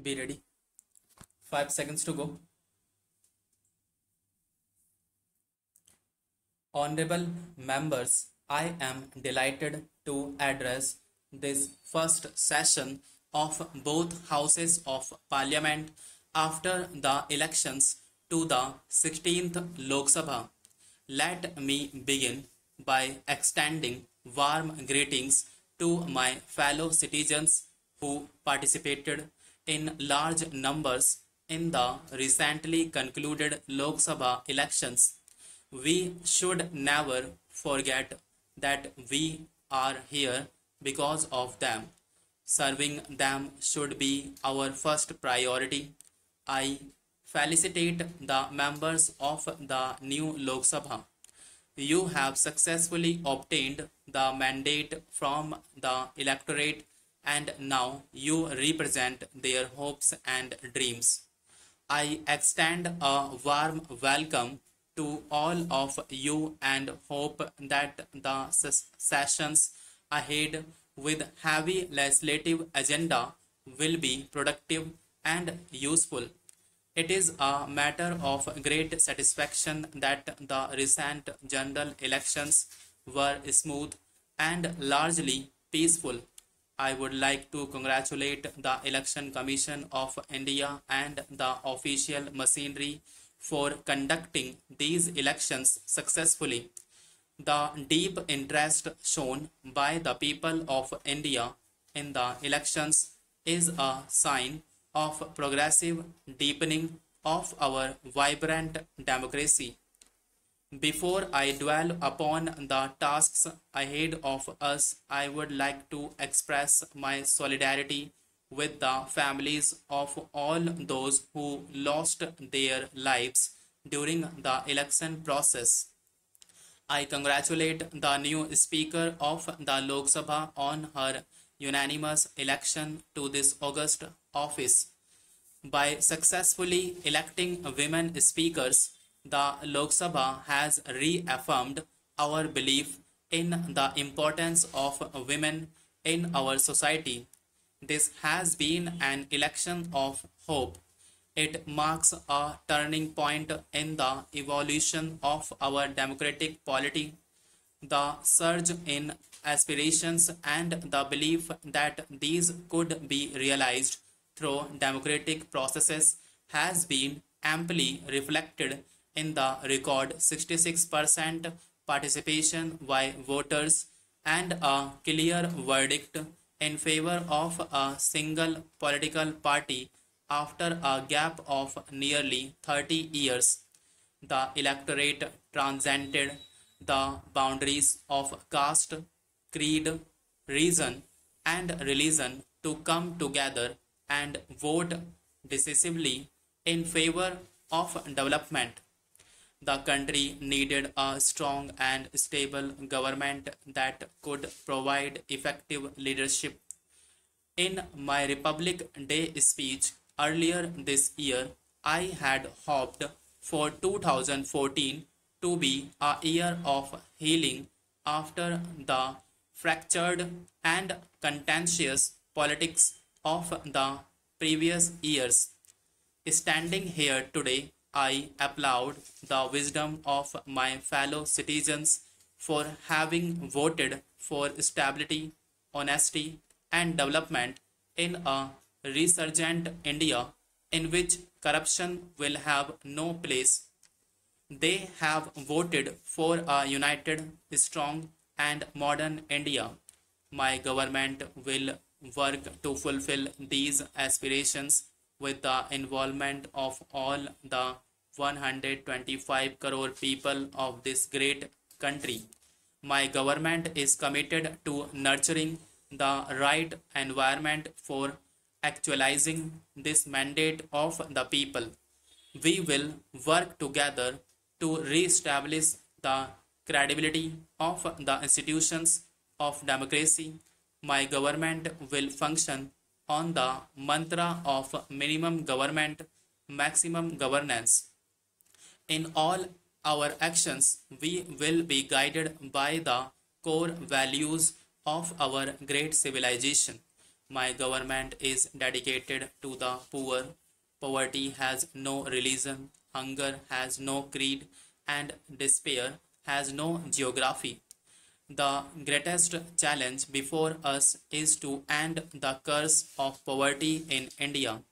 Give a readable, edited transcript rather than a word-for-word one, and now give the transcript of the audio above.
Be ready. 5 seconds to go. Honorable members, I am delighted to address this first session of both houses of parliament after the elections to the 16th Lok Sabha. Let me begin by extending warm greetings to my fellow citizens who participated in large numbers in the recently concluded Lok Sabha elections. We should never forget that we are here because of them. Serving them should be our first priority. I felicitate the members of the new Lok Sabha. You have successfully obtained the mandate from the electorate and now you represent their hopes and dreams. I extend a warm welcome to all of you and hope that the sessions ahead with heavy legislative agenda will be productive and useful. It is a matter of great satisfaction that the recent general elections were smooth and largely peaceful. I would like to congratulate the Election Commission of India and the official machinery for conducting these elections successfully. The deep interest shown by the people of India in the elections is a sign of progressive deepening of our vibrant democracy. Before I dwell upon the tasks ahead of us, I would like to express my solidarity with the families of all those who lost their lives during the election process. I congratulate the new Speaker of the Lok Sabha on her unanimous election to this august office. By successfully electing women speakers, the Lok Sabha has reaffirmed our belief in the importance of women in our society. This has been an election of hope. It marks a turning point in the evolution of our democratic polity. The surge in aspirations and the belief that these could be realized through democratic processes has been amply reflected in the record 66% participation by voters and a clear verdict in favor of a single political party after a gap of nearly 30 years. The electorate transcended the boundaries of caste, creed, reason, and religion to come together and vote decisively in favor of development. The country needed a strong and stable government that could provide effective leadership. In my Republic Day speech earlier this year, I had hoped for 2014 to be a year of healing after the fractured and contentious politics of the previous years. Standing here today, I applaud the wisdom of my fellow citizens for having voted for stability, honesty, and development in a resurgent India in which corruption will have no place. They have voted for a united, strong, and modern India. My government will work to fulfill these aspirations with the involvement of all the 125 crore people of this great country. My government is committed to nurturing the right environment for actualizing this mandate of the people. We will work together to re-establish the credibility of the institutions of democracy. My government will function on the mantra of minimum government, maximum governance. In all our actions, we will be guided by the core values of our great civilization. My government is dedicated to the poor. Poverty has no religion, hunger has no creed, and despair has no geography. The greatest challenge before us is to end the curse of poverty in India.